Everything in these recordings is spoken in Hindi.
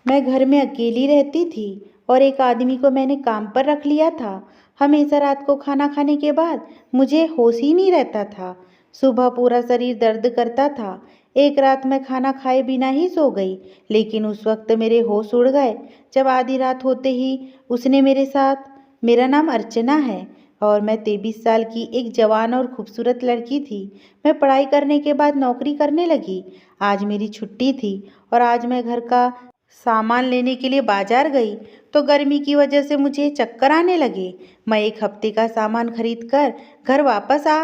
मैं घर में अकेली रहती थी और एक आदमी को मैंने काम पर रख लिया था। हमेशा रात को खाना खाने के बाद मुझे होश ही नहीं रहता था। सुबह पूरा शरीर दर्द करता था। एक रात मैं खाना खाए बिना ही सो गई, लेकिन उस वक्त मेरे होश उड़ गए जब आधी रात होते ही उसने मेरे साथ। मेरा नाम अर्चना है और मैं 23 साल की एक जवान और खूबसूरत लड़की थी। मैं पढ़ाई करने के बाद नौकरी करने लगी। आज मेरी छुट्टी थी और आज मैं घर का सामान लेने के लिए बाजार गई तो गर्मी की वजह से मुझे चक्कर आने लगे। मैं एक हफ्ते का सामान खरीद कर घर वापस आ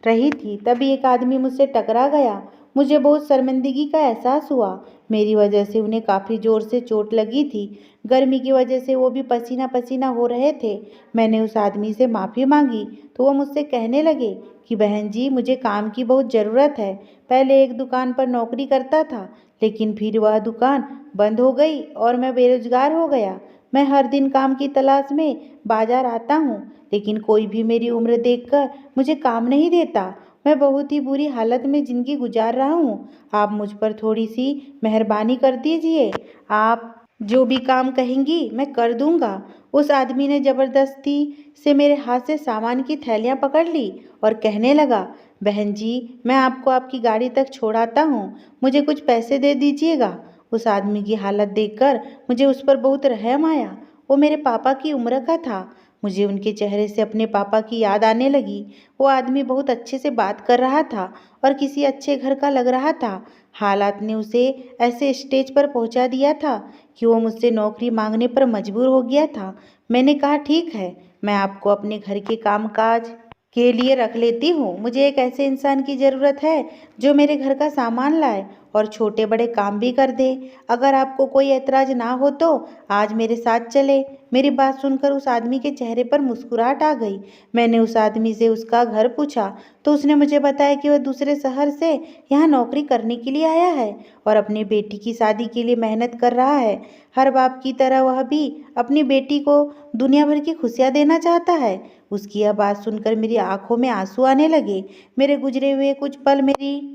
रही थी, तभी एक आदमी मुझसे टकरा गया। मुझे बहुत शर्मिंदगी का एहसास हुआ। मेरी वजह से उन्हें काफ़ी ज़ोर से चोट लगी थी। गर्मी की वजह से वो भी पसीना पसीना हो रहे थे। मैंने उस आदमी से माफ़ी मांगी तो वो मुझसे कहने लगे कि बहन जी, मुझे काम की बहुत ज़रूरत है। पहले एक दुकान पर नौकरी करता था, लेकिन फिर वह दुकान बंद हो गई और मैं बेरोजगार हो गया। मैं हर दिन काम की तलाश में बाजार आता हूँ, लेकिन कोई भी मेरी उम्र देखकर मुझे काम नहीं देता। मैं बहुत ही बुरी हालत में ज़िंदगी गुजार रहा हूँ। आप मुझ पर थोड़ी सी मेहरबानी कर दीजिए। आप जो भी काम कहेंगी मैं कर दूंगा। उस आदमी ने ज़बरदस्ती से मेरे हाथ से सामान की थैलियाँ पकड़ ली और कहने लगा, बहन जी, मैं आपको आपकी गाड़ी तक छोड़ाता हूँ, मुझे कुछ पैसे दे दीजिएगा। उस आदमी की हालत देखकर मुझे उस पर बहुत रहम आया। वो मेरे पापा की उम्र का था। मुझे उनके चेहरे से अपने पापा की याद आने लगी। वो आदमी बहुत अच्छे से बात कर रहा था और किसी अच्छे घर का लग रहा था। हालात ने उसे ऐसे स्टेज पर पहुंचा दिया था कि वो मुझसे नौकरी मांगने पर मजबूर हो गया था। मैंने कहा, ठीक है, मैं आपको अपने घर के कामकाज के लिए रख लेती हूँ। मुझे एक ऐसे इंसान की ज़रूरत है जो मेरे घर का सामान लाए और छोटे बड़े काम भी कर दे। अगर आपको कोई ऐतराज़ ना हो तो आज मेरे साथ चले। मेरी बात सुनकर उस आदमी के चेहरे पर मुस्कुराहट आ गई। मैंने उस आदमी से उसका घर पूछा तो उसने मुझे बताया कि वह दूसरे शहर से यहाँ नौकरी करने के लिए आया है और अपनी बेटी की शादी के लिए मेहनत कर रहा है। हर बाप की तरह वह भी अपनी बेटी को दुनिया भर की खुशियाँ देना चाहता है। उसकी यह बात सुनकर मेरी आंखों में आंसू आने लगे। मेरे गुजरे हुए कुछ पल मेरी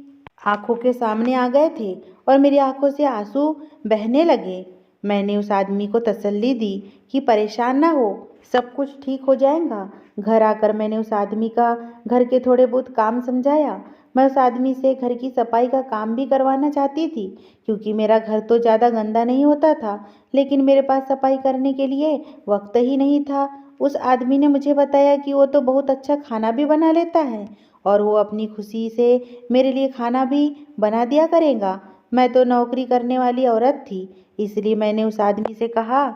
आंखों के सामने आ गए थे और मेरी आंखों से आंसू बहने लगे। मैंने उस आदमी को तसल्ली दी कि परेशान ना हो, सब कुछ ठीक हो जाएगा। घर आकर मैंने उस आदमी का घर के थोड़े बहुत काम समझाया। मैं उस आदमी से घर की सफाई का काम भी करवाना चाहती थी, क्योंकि मेरा घर तो ज़्यादा गंदा नहीं होता था, लेकिन मेरे पास सफाई करने के लिए वक्त ही नहीं था। उस आदमी ने मुझे बताया कि वो तो बहुत अच्छा खाना भी बना लेता है और वो अपनी खुशी से मेरे लिए खाना भी बना दिया करेगा। मैं तो नौकरी करने वाली औरत थी, इसलिए मैंने उस आदमी से कहा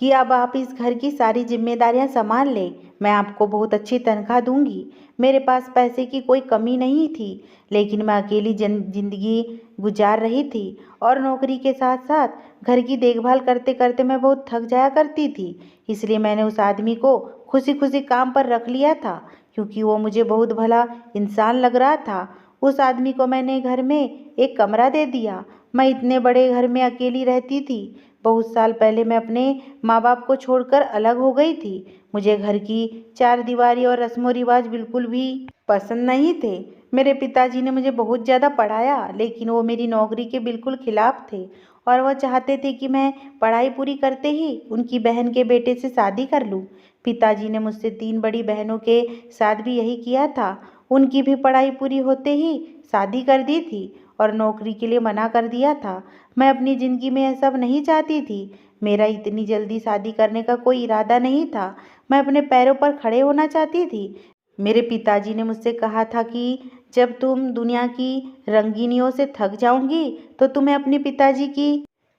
कि अब आप इस घर की सारी जिम्मेदारियां संभाल लें, मैं आपको बहुत अच्छी तनख्वाह दूंगी। मेरे पास पैसे की कोई कमी नहीं थी, लेकिन मैं अकेली जिंदगी गुजार रही थी और नौकरी के साथ साथ घर की देखभाल करते करते मैं बहुत थक जाया करती थी। इसलिए मैंने उस आदमी को खुशी खुशी काम पर रख लिया था, क्योंकि वो मुझे बहुत भला इंसान लग रहा था। उस आदमी को मैंने घर में एक कमरा दे दिया। मैं इतने बड़े घर में अकेली रहती थी। बहुत साल पहले मैं अपने माँ बाप को छोड़कर अलग हो गई थी। मुझे घर की चार दीवारी और रस्मों रिवाज बिल्कुल भी पसंद नहीं थे। मेरे पिताजी ने मुझे बहुत ज़्यादा पढ़ाया, लेकिन वो मेरी नौकरी के बिल्कुल खिलाफ थे और वह चाहते थे कि मैं पढ़ाई पूरी करते ही उनकी बहन के बेटे से शादी कर लूँ। पिताजी ने मुझसे 3 बड़ी बहनों के साथ भी यही किया था। उनकी भी पढ़ाई पूरी होते ही शादी कर दी थी और नौकरी के लिए मना कर दिया था। मैं अपनी ज़िंदगी में यह सब नहीं चाहती थी। मेरा इतनी जल्दी शादी करने का कोई इरादा नहीं था। मैं अपने पैरों पर खड़े होना चाहती थी। मेरे पिताजी ने मुझसे कहा था कि जब तुम दुनिया की रंगीनियों से थक जाओगी तो तुम्हें अपने पिताजी की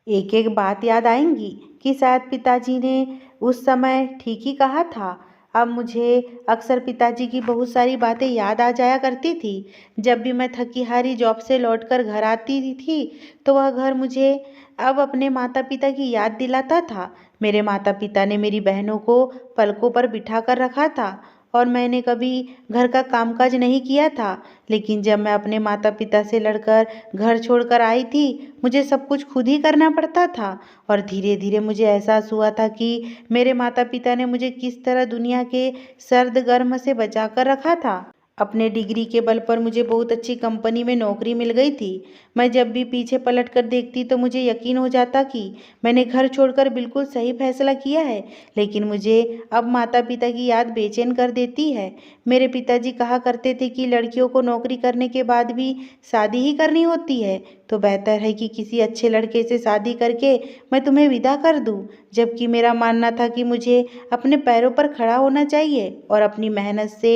एक एक बात याद आएंगी, कि शायद पिताजी ने उस समय ठीक ही कहा था। अब मुझे अक्सर पिताजी की बहुत सारी बातें याद आ जाया करती थी। जब भी मैं थकी हारी जॉब से लौटकर घर आती थी तो वह घर मुझे अब अपने माता पिता की याद दिलाता था। मेरे माता पिता ने मेरी बहनों को पलकों पर बिठा कर रखा था और मैंने कभी घर का कामकाज नहीं किया था। लेकिन जब मैं अपने माता पिता से लड़कर घर छोड़कर आई थी, मुझे सब कुछ खुद ही करना पड़ता था और धीरे धीरे मुझे एहसास हुआ था कि मेरे माता पिता ने मुझे किस तरह दुनिया के सर्द गर्म से बचा कर रखा था। अपने डिग्री के बल पर मुझे बहुत अच्छी कंपनी में नौकरी मिल गई थी। मैं जब भी पीछे पलट कर देखती तो मुझे यकीन हो जाता कि मैंने घर छोड़कर बिल्कुल सही फैसला किया है। लेकिन मुझे अब माता पिता की याद बेचैन कर देती है। मेरे पिताजी कहा करते थे कि लड़कियों को नौकरी करने के बाद भी शादी ही करनी होती है, तो बेहतर है कि किसी अच्छे लड़के से शादी करके मैं तुम्हें विदा कर दूं। जबकि मेरा मानना था कि मुझे अपने पैरों पर खड़ा होना चाहिए और अपनी मेहनत से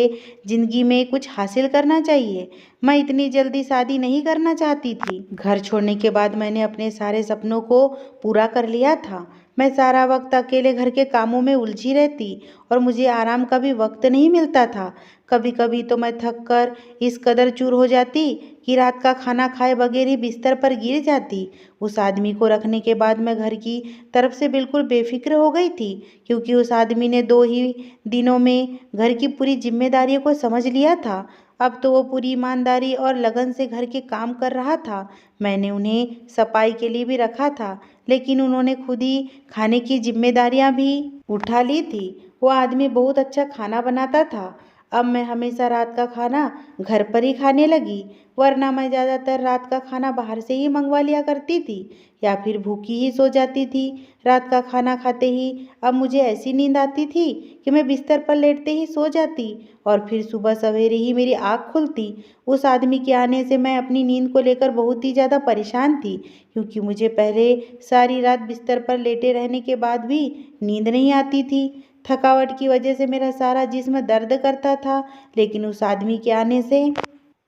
जिंदगी में कुछ हासिल करना चाहिए। मैं इतनी जल्दी शादी नहीं करना चाहती थी। घर छोड़ने के बाद मैंने अपने सारे सपनों को पूरा कर लिया था। मैं सारा वक्त अकेले घर के कामों में उलझी रहती और मुझे आराम का भी वक्त नहीं मिलता था। कभी कभी तो मैं थक कर इस कदर चूर हो जाती कि रात का खाना खाए बगैर ही बिस्तर पर गिर जाती। उस आदमी को रखने के बाद मैं घर की तरफ से बिल्कुल बेफिक्र हो गई थी, क्योंकि उस आदमी ने 2 ही दिनों में घर की पूरी जिम्मेदारियों को समझ लिया था। अब तो वो पूरी ईमानदारी और लगन से घर के काम कर रहा था। मैंने उन्हें सफाई के लिए भी रखा था, लेकिन उन्होंने खुद ही खाने की जिम्मेदारियां भी उठा ली थी। वो आदमी बहुत अच्छा खाना बनाता था। अब मैं हमेशा रात का खाना घर पर ही खाने लगी, वरना मैं ज़्यादातर रात का खाना बाहर से ही मंगवा लिया करती थी या फिर भूखी ही सो जाती थी। रात का खाना खाते ही अब मुझे ऐसी नींद आती थी कि मैं बिस्तर पर लेटते ही सो जाती और फिर सुबह सवेरे ही मेरी आँख खुलती। उस आदमी के आने से मैं अपनी नींद को लेकर बहुत ही ज़्यादा परेशान थी, क्योंकि मुझे पहले सारी रात बिस्तर पर लेटे रहने के बाद भी नींद नहीं आती थी। थकावट की वजह से मेरा सारा जिस्म दर्द करता था, लेकिन उस आदमी के आने से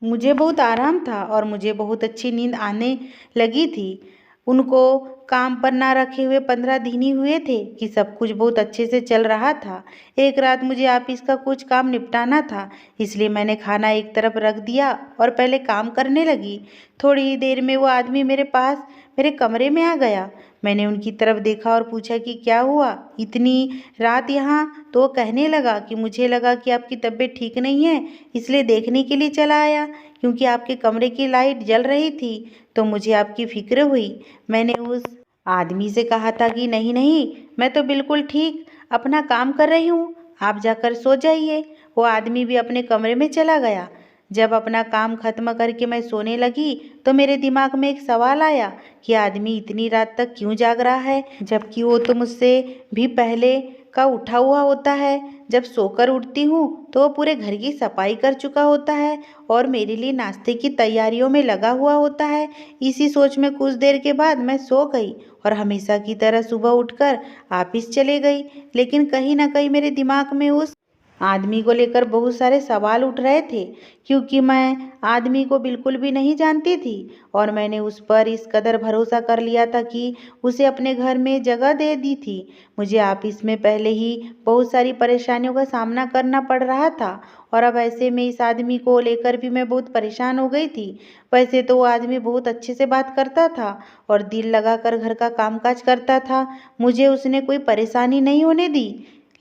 मुझे बहुत आराम था और मुझे बहुत अच्छी नींद आने लगी थी। उनको काम पर ना रखे हुए 15 दिन ही हुए थे कि सब कुछ बहुत अच्छे से चल रहा था। एक रात मुझे ऑफिस का कुछ काम निपटाना था, इसलिए मैंने खाना एक तरफ रख दिया और पहले काम करने लगी। थोड़ी ही देर में वो आदमी मेरे पास मेरे कमरे में आ गया। मैंने उनकी तरफ देखा और पूछा कि क्या हुआ इतनी रात यहाँ। तो वो कहने लगा कि मुझे लगा कि आपकी तबीयत ठीक नहीं है, इसलिए देखने के लिए चला आया। क्योंकि आपके कमरे की लाइट जल रही थी तो मुझे आपकी फिक्र हुई। मैंने उस आदमी से कहा था कि नहीं नहीं, मैं तो बिल्कुल ठीक अपना काम कर रही हूँ, आप जाकर सो जाइए। वो आदमी भी अपने कमरे में चला गया। जब अपना काम खत्म करके मैं सोने लगी तो मेरे दिमाग में एक सवाल आया कि आदमी इतनी रात तक क्यों जाग रहा है, जबकि वो तो मुझसे भी पहले का उठा हुआ होता है। जब सोकर उठती हूँ तो वो पूरे घर की सफाई कर चुका होता है और मेरे लिए नाश्ते की तैयारियों में लगा हुआ होता है। इसी सोच में कुछ देर के बाद मैं सो गई और हमेशा की तरह सुबह उठकर ऑफिस चले गई। लेकिन कहीं ना कहीं मेरे दिमाग में उस आदमी को लेकर बहुत सारे सवाल उठ रहे थे, क्योंकि मैं आदमी को बिल्कुल भी नहीं जानती थी और मैंने उस पर इस कदर भरोसा कर लिया था कि उसे अपने घर में जगह दे दी थी। मुझे ऑफिस में पहले ही बहुत सारी परेशानियों का सामना करना पड़ रहा था और अब ऐसे में इस आदमी को लेकर भी मैं बहुत परेशान हो गई थी। वैसे तो वो आदमी बहुत अच्छे से बात करता था और दिल लगाकर घर का कामकाज करता था, मुझे उसने कोई परेशानी नहीं होने दी।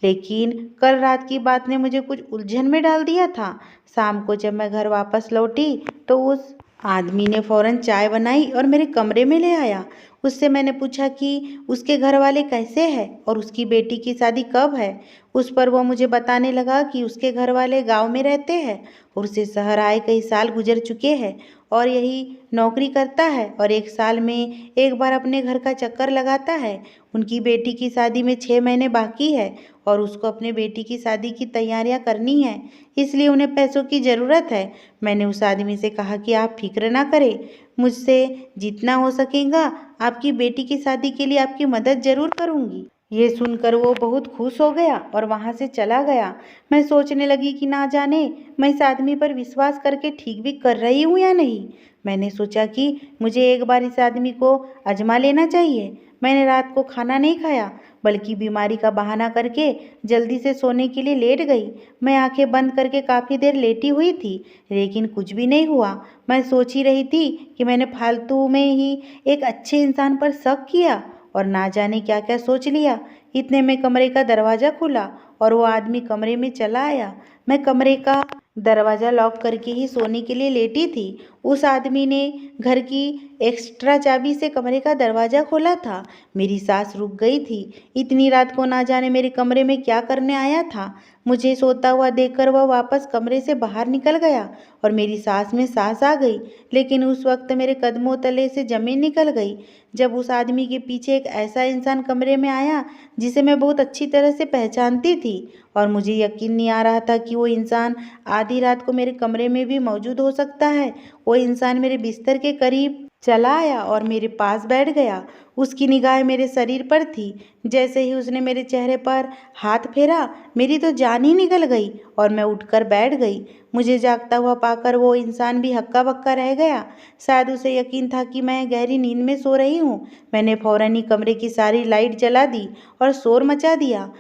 लेकिन कल रात की बात ने मुझे कुछ उलझन में डाल दिया था। शाम को जब मैं घर वापस लौटी तो उस आदमी ने फौरन चाय बनाई और मेरे कमरे में ले आया। उससे मैंने पूछा कि उसके घर वाले कैसे हैं और उसकी बेटी की शादी कब है। उस पर वो मुझे बताने लगा कि उसके घर वाले गांव में रहते हैं और उसे शहर आए कई साल गुजर चुके हैं और यही नौकरी करता है और एक साल में एक बार अपने घर का चक्कर लगाता है। उनकी बेटी की शादी में 6 महीने बाकी है और उसको अपने बेटी की शादी की तैयारियां करनी है, इसलिए उन्हें पैसों की ज़रूरत है। मैंने उस आदमी से कहा कि आप फिक्र ना करें, मुझसे जितना हो सकेगा आपकी बेटी की शादी के लिए आपकी मदद ज़रूर करूँगी। ये सुनकर वो बहुत खुश हो गया और वहाँ से चला गया। मैं सोचने लगी कि ना जाने मैं इस आदमी पर विश्वास करके ठीक भी कर रही हूँ या नहीं। मैंने सोचा कि मुझे एक बार इस आदमी को आजमा लेना चाहिए। मैंने रात को खाना नहीं खाया, बल्कि बीमारी का बहाना करके जल्दी से सोने के लिए लेट गई। मैं आंखें बंद करके काफ़ी देर लेटी हुई थी, लेकिन कुछ भी नहीं हुआ। मैं सोच ही रही थी कि मैंने फालतू में ही एक अच्छे इंसान पर शक किया और ना जाने क्या क्या सोच लिया। इतने में कमरे का दरवाज़ा खुला और वो आदमी कमरे में चला आया। मैं कमरे का दरवाज़ा लॉक करके ही सोने के लिए लेटी थी। उस आदमी ने घर की एक्स्ट्रा चाबी से कमरे का दरवाज़ा खोला था। मेरी सांस रुक गई थी। इतनी रात को ना जाने मेरे कमरे में क्या करने आया था। मुझे सोता हुआ देखकर वह वापस कमरे से बाहर निकल गया और मेरी सांस में सांस आ गई। लेकिन उस वक्त मेरे कदमों तले से ज़मीन निकल गई जब उस आदमी के पीछे एक ऐसा इंसान कमरे में आया जिसे मैं बहुत अच्छी तरह से पहचानती थी, और मुझे यकीन नहीं आ रहा था कि वो इंसान आधी रात को मेरे कमरे में भी मौजूद हो सकता है। वो इंसान मेरे बिस्तर के करीब चला आया और मेरे पास बैठ गया। उसकी निगाहें मेरे शरीर पर थी। जैसे ही उसने मेरे चेहरे पर हाथ फेरा, मेरी तो जान ही निकल गई और मैं उठकर बैठ गई। मुझे जागता हुआ पाकर वो इंसान भी हक्का बक्का रह गया। शायद उसे यकीन था कि मैं गहरी नींद में सो रही हूँ। मैंने फौरन ही कमरे की सारी लाइट जला दी और शोर मचा दिया।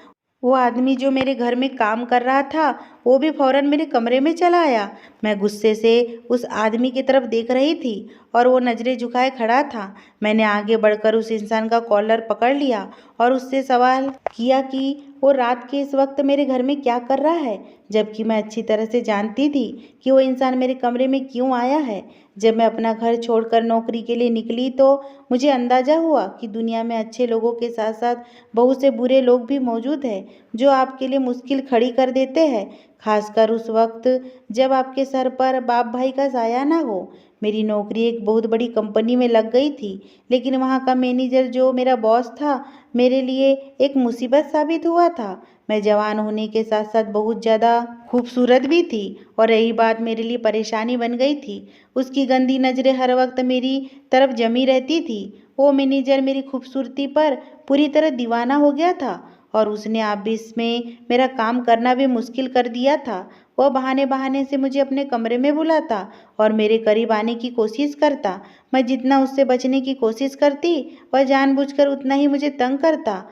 वो आदमी जो मेरे घर में काम कर रहा था, वो भी फौरन मेरे कमरे में चला आया। मैं गुस्से से उस आदमी की तरफ देख रही थी और वो नज़रें झुकाए खड़ा था। मैंने आगे बढ़कर उस इंसान का कॉलर पकड़ लिया और उससे सवाल किया कि वो रात के इस वक्त मेरे घर में क्या कर रहा है, जबकि मैं अच्छी तरह से जानती थी कि वो इंसान मेरे कमरे में क्यों आया है। जब मैं अपना घर छोड़कर नौकरी के लिए निकली तो मुझे अंदाज़ा हुआ कि दुनिया में अच्छे लोगों के साथ साथ बहुत से बुरे लोग भी मौजूद हैं जो आपके लिए मुश्किल खड़ी कर देते हैं, खासकर उस वक्त जब आपके सर पर बाप भाई का साया ना हो। मेरी नौकरी एक बहुत बड़ी कंपनी में लग गई थी, लेकिन वहाँ का मैनेजर जो मेरा बॉस था, मेरे लिए एक मुसीबत साबित हुआ था। मैं जवान होने के साथ साथ बहुत ज़्यादा खूबसूरत भी थी और यही बात मेरे लिए परेशानी बन गई थी। उसकी गंदी नज़रें हर वक्त मेरी तरफ जमी रहती थी। वो मैनेजर मेरी खूबसूरती पर पूरी तरह दीवाना हो गया था और उसने ऑफिस में मेरा काम करना भी मुश्किल कर दिया था। वह बहाने बहाने से मुझे अपने कमरे में बुलाता और मेरे करीब आने की कोशिश करता। मैं जितना उससे बचने की कोशिश करती, वह जानबूझकर उतना ही मुझे तंग करता।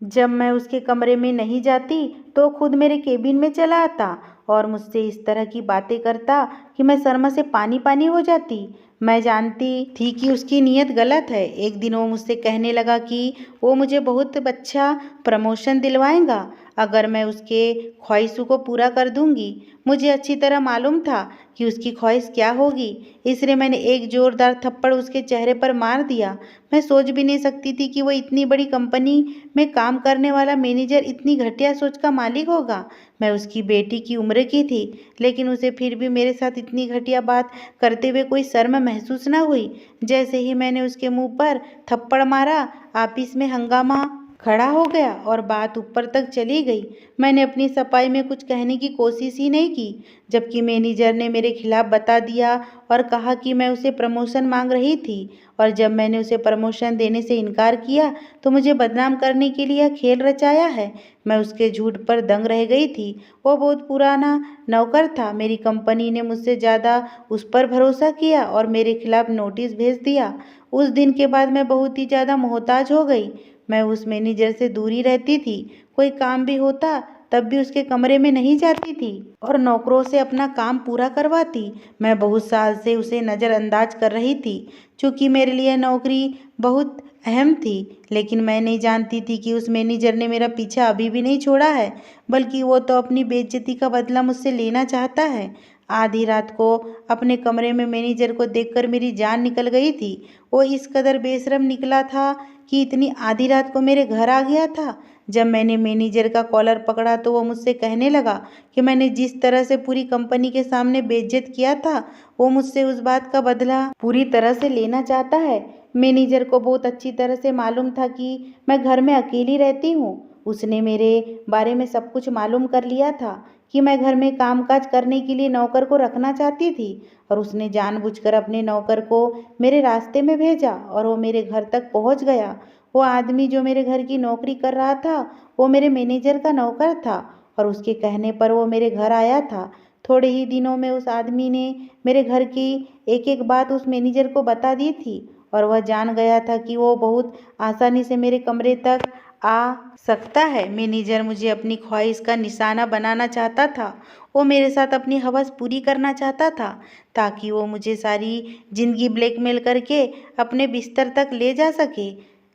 जब मैं उसके कमरे में नहीं जाती तो खुद मेरे केबिन में चला आता और मुझसे इस तरह की बातें करता कि मैं शर्म से पानी पानी हो जाती। मैं जानती थी कि उसकी नीयत गलत है। एक दिन वो मुझसे कहने लगा कि वो मुझे बहुत अच्छा प्रमोशन दिलवाएगा अगर मैं उसके ख्वाहिशों को पूरा कर दूंगी। मुझे अच्छी तरह मालूम था कि उसकी ख्वाहिश क्या होगी, इसलिए मैंने एक जोरदार थप्पड़ उसके चेहरे पर मार दिया। मैं सोच भी नहीं सकती थी कि वो इतनी बड़ी कंपनी में काम करने वाला मैनेजर इतनी घटिया सोच का मालिक होगा। मैं उसकी बेटी की उम्र की थी, लेकिन उसे फिर भी मेरे साथ इतनी घटिया बात करते हुए कोई शर्म महसूस न हुई। जैसे ही मैंने उसके मुंह पर थप्पड़ मारा, ऑफिस में हंगामा खड़ा हो गया और बात ऊपर तक चली गई। मैंने अपनी सफाई में कुछ कहने की कोशिश ही नहीं की, जबकि मैनेजर ने मेरे खिलाफ बता दिया और कहा कि मैं उसे प्रमोशन मांग रही थी, और जब मैंने उसे प्रमोशन देने से इनकार किया तो मुझे बदनाम करने के लिए यह खेल रचाया है। मैं उसके झूठ पर दंग रह गई थी। वो बहुत पुराना नौकर था। मेरी कंपनी ने मुझसे ज़्यादा उस पर भरोसा किया और मेरे खिलाफ नोटिस भेज दिया। उस दिन के बाद मैं बहुत ही ज़्यादा मोहताज हो गई। मैं उस मैनेजर से दूरी रहती थी। कोई काम भी होता तब भी उसके कमरे में नहीं जाती थी और नौकरों से अपना काम पूरा करवाती। मैं बहुत साल से उसे नज़रअंदाज कर रही थी, चूँकि मेरे लिए नौकरी बहुत अहम थी। लेकिन मैं नहीं जानती थी कि उस मैनेजर ने मेरा पीछा अभी भी नहीं छोड़ा है, बल्कि वो तो अपनी बेइज्जती का बदला मुझसे लेना चाहता है। आधी रात को अपने कमरे में मैनेजर को देखकर मेरी जान निकल गई थी। वो इस कदर बेशरम निकला था कि इतनी आधी रात को मेरे घर आ गया था। जब मैंने मैनेजर का कॉलर पकड़ा तो वो मुझसे कहने लगा कि मैंने जिस तरह से पूरी कंपनी के सामने बेइज्जत किया था, वो मुझसे उस बात का बदला पूरी तरह से लेना चाहता है। मैनेजर को बहुत अच्छी तरह से मालूम था कि मैं घर में अकेली रहती हूँ। उसने मेरे बारे में सब कुछ मालूम कर लिया था कि मैं घर में कामकाज करने के लिए नौकर को रखना चाहती थी, और उसने जानबूझकर अपने नौकर को मेरे रास्ते में भेजा और वो मेरे घर तक पहुंच गया। वो आदमी जो मेरे घर की नौकरी कर रहा था, वो मेरे मैनेजर का नौकर था और उसके कहने पर वो मेरे घर आया था। थोड़े ही दिनों में उस आदमी ने मेरे घर की एक एक बात उस मैनेजर को बता दी थी और वह जान गया था कि वो बहुत आसानी से मेरे कमरे तक आ सकता है। मैनेजर मुझे अपनी ख्वाहिश का निशाना बनाना चाहता था। वो मेरे साथ अपनी हवस पूरी करना चाहता था ताकि वो मुझे सारी जिंदगी ब्लैकमेल करके अपने बिस्तर तक ले जा सके।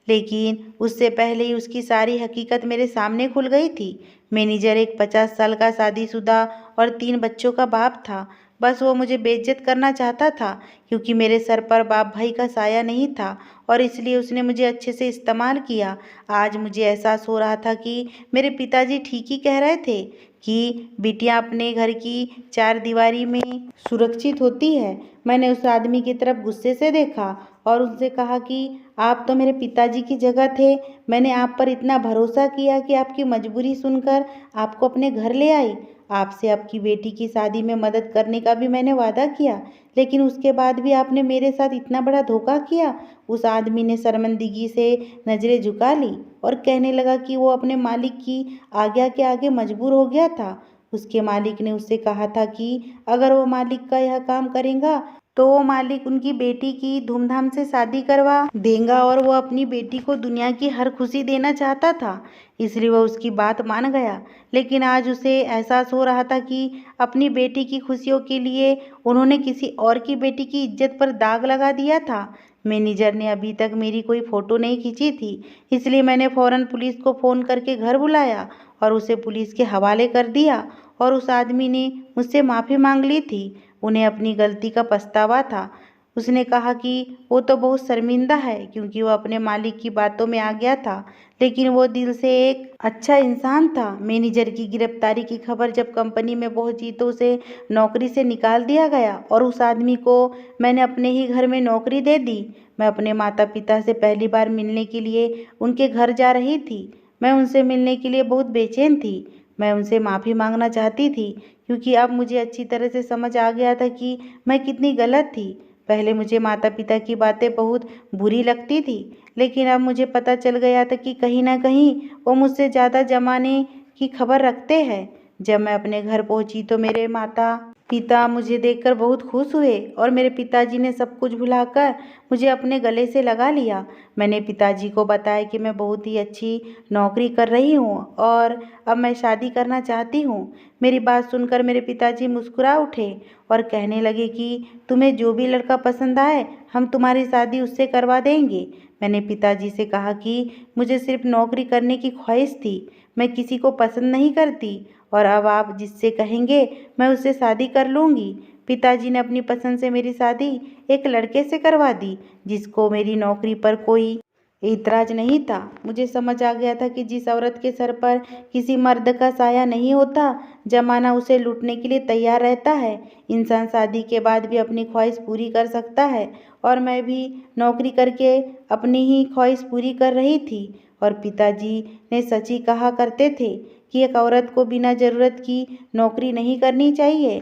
लेकिन उससे पहले ही उसकी सारी हकीकत मेरे सामने खुल गई थी। मैनेजर एक 50 साल का शादीशुदा और 3 बच्चों का बाप था। बस वो मुझे बेइज्जत करना चाहता था क्योंकि मेरे सर पर बाप भाई का साया नहीं था और इसलिए उसने मुझे अच्छे से इस्तेमाल किया। आज मुझे एहसास हो रहा था कि मेरे पिताजी ठीक ही कह रहे थे कि बिटिया अपने घर की चार दीवारी में सुरक्षित होती है। मैंने उस आदमी की तरफ गुस्से से देखा और उनसे कहा कि आप तो मेरे पिताजी की जगह थे। मैंने आप पर इतना भरोसा किया कि आपकी मजबूरी सुनकर आपको अपने घर ले आई। आपसे आपकी बेटी की शादी में मदद करने का भी मैंने वादा किया, लेकिन उसके बाद भी आपने मेरे साथ इतना बड़ा धोखा किया। उस आदमी ने शर्मिंदगी से नज़रें झुका ली और कहने लगा कि वो अपने मालिक की आज्ञा के आगे मजबूर हो गया था। उसके मालिक ने उससे कहा था कि अगर वो मालिक का यह काम करेगा तो वो मालिक उनकी बेटी की धूमधाम से शादी करवा देगा और वो अपनी बेटी को दुनिया की हर खुशी देना चाहता था, इसलिए वह उसकी बात मान गया। लेकिन आज उसे एहसास हो रहा था कि अपनी बेटी की खुशियों के लिए उन्होंने किसी और की बेटी की इज्जत पर दाग लगा दिया था। मैनेजर ने अभी तक मेरी कोई फ़ोटो नहीं खींची थी, इसलिए मैंने फ़ौरन पुलिस को फ़ोन करके घर बुलाया और उसे पुलिस के हवाले कर दिया और उस आदमी ने मुझसे माफ़ी मांग ली थी। उन्हें अपनी गलती का पछतावा था। उसने कहा कि वो तो बहुत शर्मिंदा है क्योंकि वो अपने मालिक की बातों में आ गया था, लेकिन वो दिल से एक अच्छा इंसान था। मैनेजर की गिरफ्तारी की खबर जब कंपनी में पहुंची तो उसे नौकरी से निकाल दिया गया और उस आदमी को मैंने अपने ही घर में नौकरी दे दी। मैं अपने माता पिता से पहली बार मिलने के लिए उनके घर जा रही थी। मैं उनसे मिलने के लिए बहुत बेचैन थी। मैं उनसे माफ़ी मांगना चाहती थी क्योंकि अब मुझे अच्छी तरह से समझ आ गया था कि मैं कितनी गलत थी। पहले मुझे माता पिता की बातें बहुत बुरी लगती थी, लेकिन अब मुझे पता चल गया था कि कहीं ना कहीं वो मुझसे ज़्यादा जमाने की खबर रखते हैं। जब मैं अपने घर पहुंची तो मेरे माता पिता मुझे देखकर बहुत खुश हुए और मेरे पिताजी ने सब कुछ भुलाकर मुझे अपने गले से लगा लिया। मैंने पिताजी को बताया कि मैं बहुत ही अच्छी नौकरी कर रही हूँ और अब मैं शादी करना चाहती हूँ। मेरी बात सुनकर मेरे पिताजी मुस्कुरा उठे और कहने लगे कि तुम्हें जो भी लड़का पसंद आए हम तुम्हारी शादी उससे करवा देंगे। मैंने पिताजी से कहा कि मुझे सिर्फ नौकरी करने की ख्वाहिश थी, मैं किसी को पसंद नहीं करती और अब आप जिससे कहेंगे मैं उससे शादी कर लूँगी। पिताजी ने अपनी पसंद से मेरी शादी एक लड़के से करवा दी जिसको मेरी नौकरी पर कोई इतराज नहीं था। मुझे समझ आ गया था कि जिस औरत के सर पर किसी मर्द का साया नहीं होता, जमाना उसे लूटने के लिए तैयार रहता है। इंसान शादी के बाद भी अपनी ख्वाहिश पूरी कर सकता है और मैं भी नौकरी करके अपनी ही ख्वाहिश पूरी कर रही थी। और पिताजी ने सच ही कहा करते थे कि एक औरत को बिना ज़रूरत की नौकरी नहीं करनी चाहिए।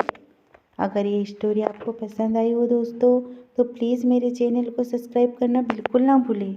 अगर ये स्टोरी आपको पसंद आई हो दोस्तों, तो प्लीज़ मेरे चैनल को सब्सक्राइब करना बिल्कुल ना भूलें।